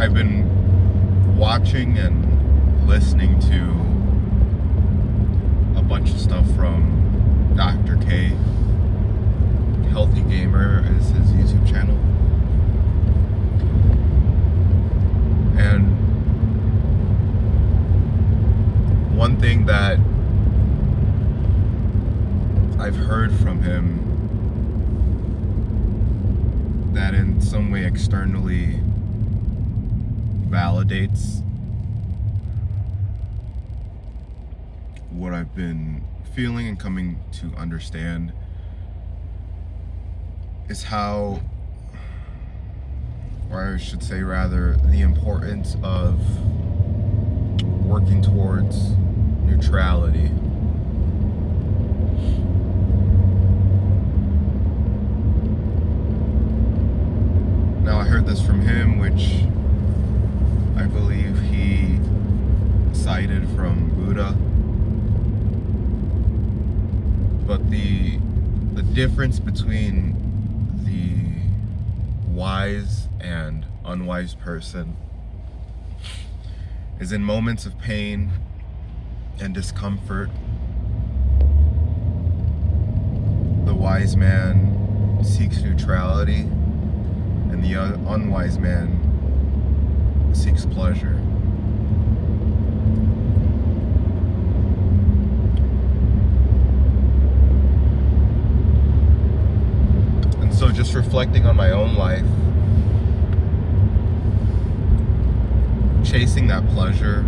I've been watching and listening to a bunch of stuff from Dr. K. Healthy Gamer is his YouTube channel. And one thing that I've heard from him that in some way externally validates what I've been feeling and coming to understand is how, or I should say rather, the importance of working towards neutrality. Now I heard this from him, which I believe he cited from Buddha. But the difference between the wise and unwise person is in moments of pain and discomfort, the wise man seeks neutrality and the unwise man seeks pleasure. And so just reflecting on my own life, chasing that pleasure,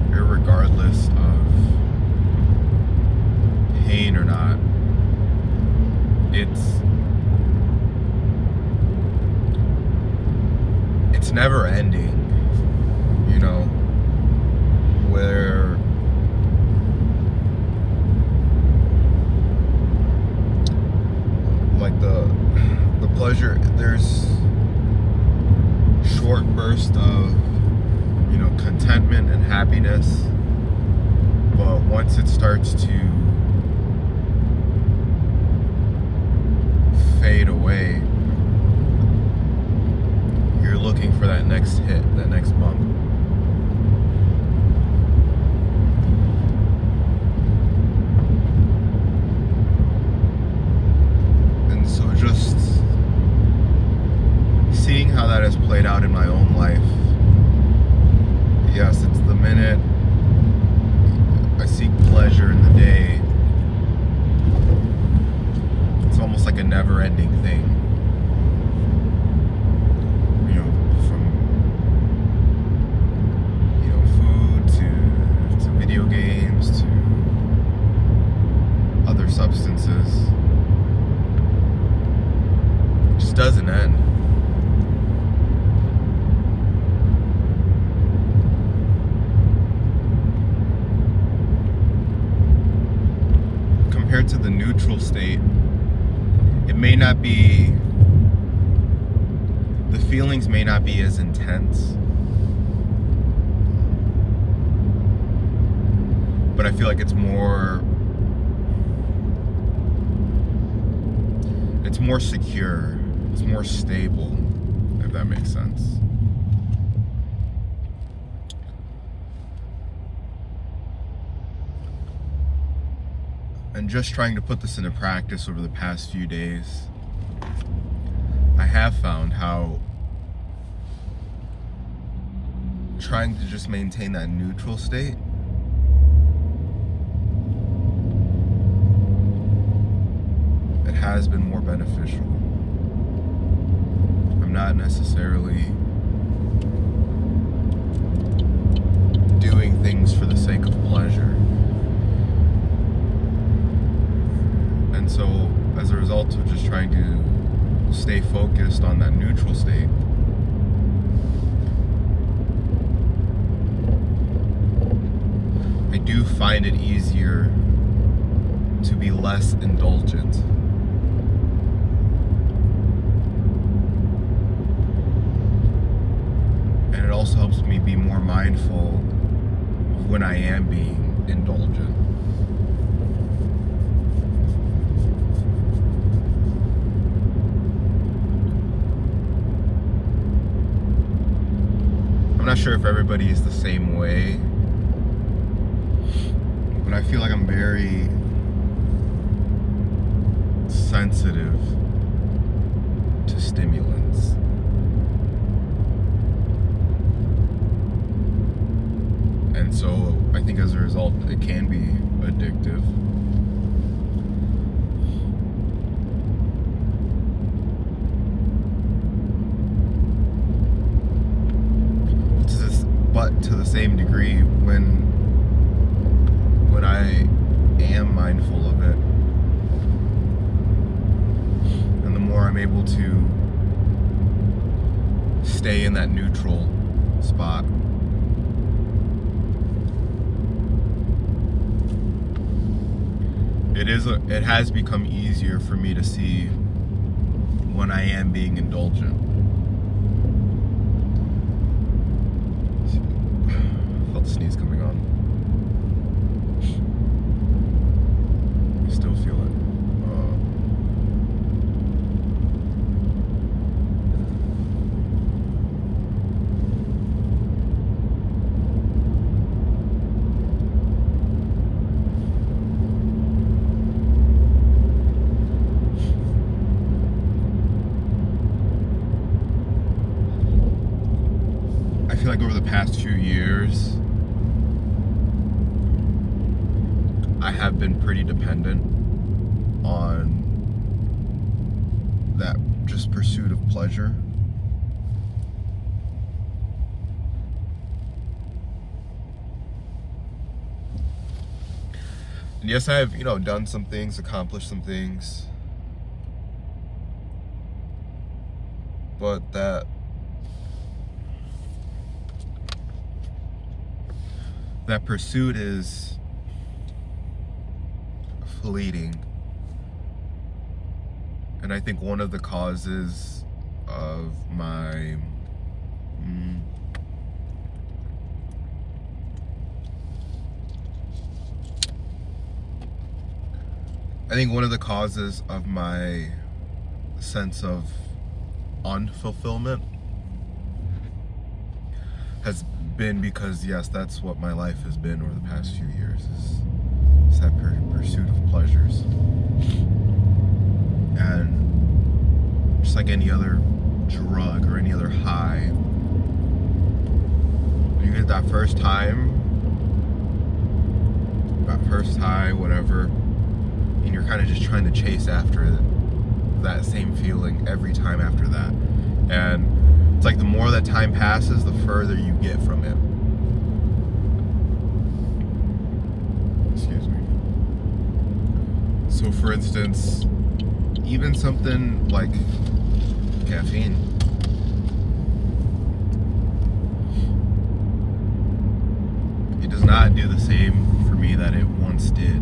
irregardless of pain or not, it's never ending, you know, where like the pleasure, there's short bursts of, you know, contentment and happiness, but once it starts to fade away, you're looking for that next hit, that next bump. And so just seeing how that has played out in my own life. Yes, it's the minute I seek pleasure in the day, it's almost like a never-ending thing. Video games to other substances. It just doesn't end. Compared to the neutral state, it may not be, the feelings may not be as intense, but I feel like it's more secure, it's more stable, if that makes sense. And just trying to put this into practice over the past few days, I have found how trying to just maintain that neutral state has been more beneficial. I'm not necessarily doing things for the sake of pleasure. And so, as a result of just trying to stay focused on that neutral state, I do find it easier to be less indulgent. And it also helps me be more mindful of when I am being indulgent. not sure if everybody is the same way, but I feel like I'm very sensitive to stimulants. And so I think as a result, it can be addictive. But to the same degree, when I am mindful of it, and the more I'm able to stay in that neutral spot, it has become easier for me to see when I am being indulgent. I felt the sneeze coming on. I still feel it. I feel like over the past few years, I have been pretty dependent on that just pursuit of pleasure. And yes, I have, done some things, accomplished some things, but that pursuit is fleeting. And I think one of the causes of my sense of unfulfillment has been because, yes, that's what my life has been over the past few years, is that pursuit of pleasures. And just like any other drug or any other high, you get that first high, whatever, and you're kind of just trying to chase after that same feeling every time after that. And it's like the more that time passes, the further you get from it. Excuse me. So for instance, even something like caffeine. It does not do the same for me that it once did.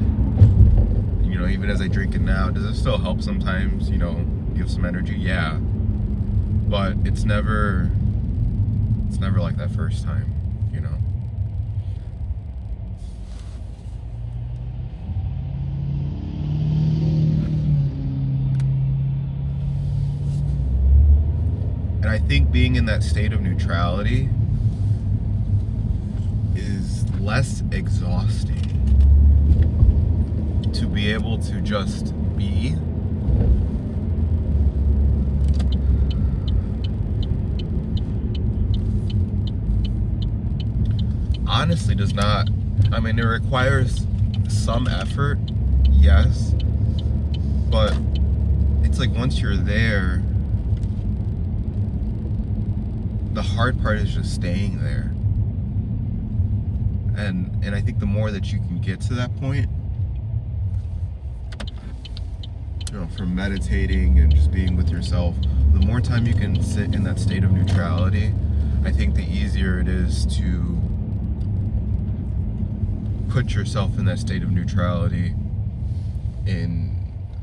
Even as I drink it now, does it still help sometimes, give some energy? Yeah. But it's never like that first time, And I think being in that state of neutrality is less exhausting, to be able to just be. Honestly does not. It requires some effort, yes, but it's like once you're there, the hard part is just staying there. And I think the more that you can get to that point, from meditating and just being with yourself, the more time you can sit in that state of neutrality, I think the easier it is to put yourself in that state of neutrality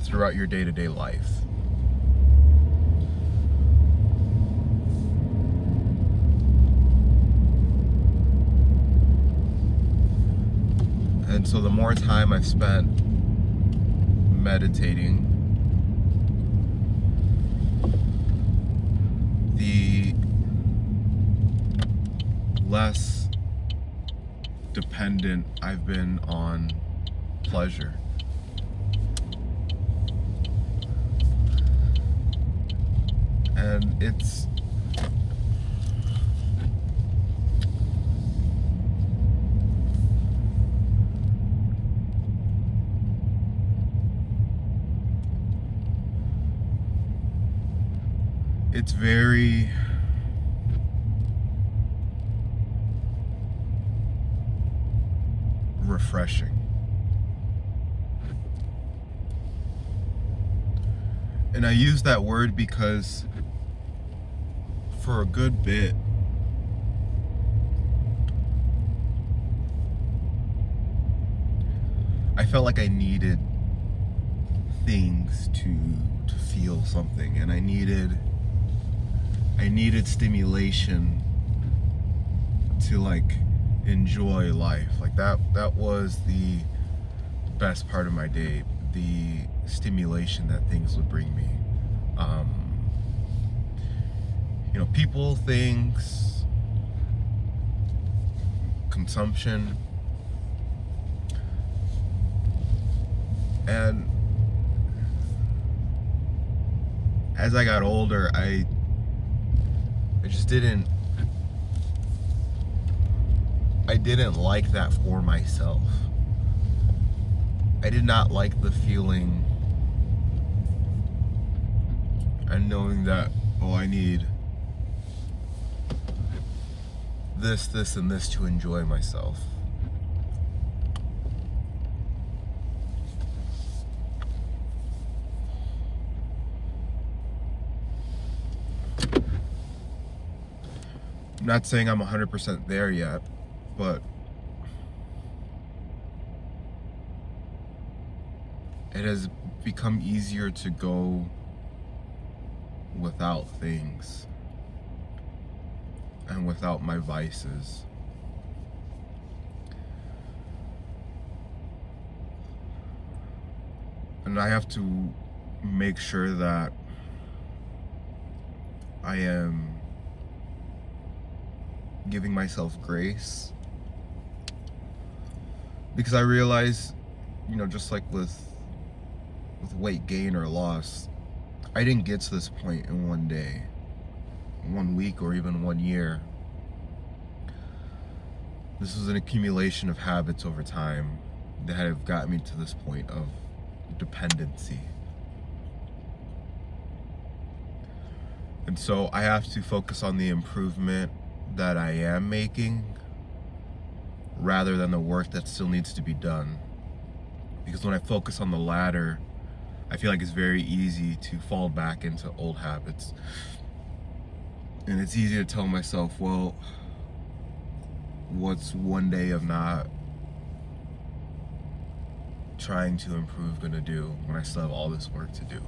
throughout your day-to-day life. And so the more time I've spent meditating, the less dependent I've been on pleasure. And it's very refreshing. And I use that word because for a good bit, I felt like I needed things to feel something, and I needed stimulation to like enjoy life. Like that was the best part of my day, the stimulation that things would bring me. People, things, consumption. And as I got older, I just didn't like that for myself. I did not like the feeling and knowing that, I need this, and this to enjoy myself. I'm not saying I'm 100% there yet, but it has become easier to go without things and without my vices. And I have to make sure that I am giving myself grace, because I realize, just like with weight gain or loss, I didn't get to this point in one day, 1 week, or even 1 year. This was an accumulation of habits over time that have gotten me to this point of dependency. And so I have to focus on the improvement that I am making rather than the work that still needs to be done. Because when I focus on the latter, I feel like it's very easy to fall back into old habits. And it's easy to tell myself, well, what's one day of not trying to improve gonna do when I still have all this work to do?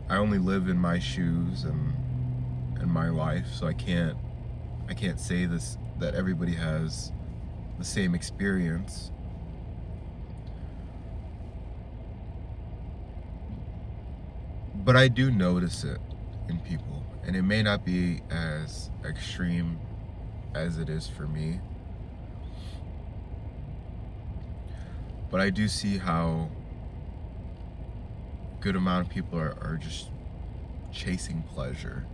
I only live in my shoes and my life, so I can't say this that everybody has the same experience. But I do notice it in people, and it may not be as extreme as it is for me. But I do see how good amount of people are just chasing pleasure.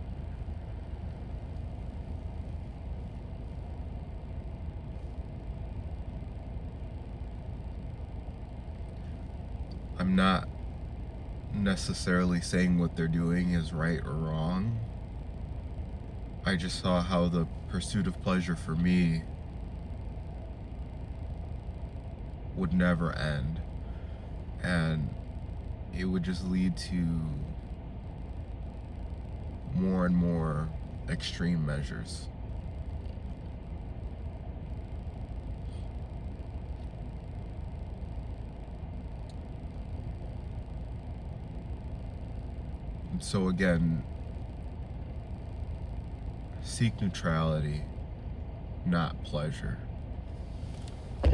I'm not necessarily saying what they're doing is right or wrong. I just saw how the pursuit of pleasure for me would never end, and it would just lead to more and more extreme measures. And so again, seek neutrality, not pleasure.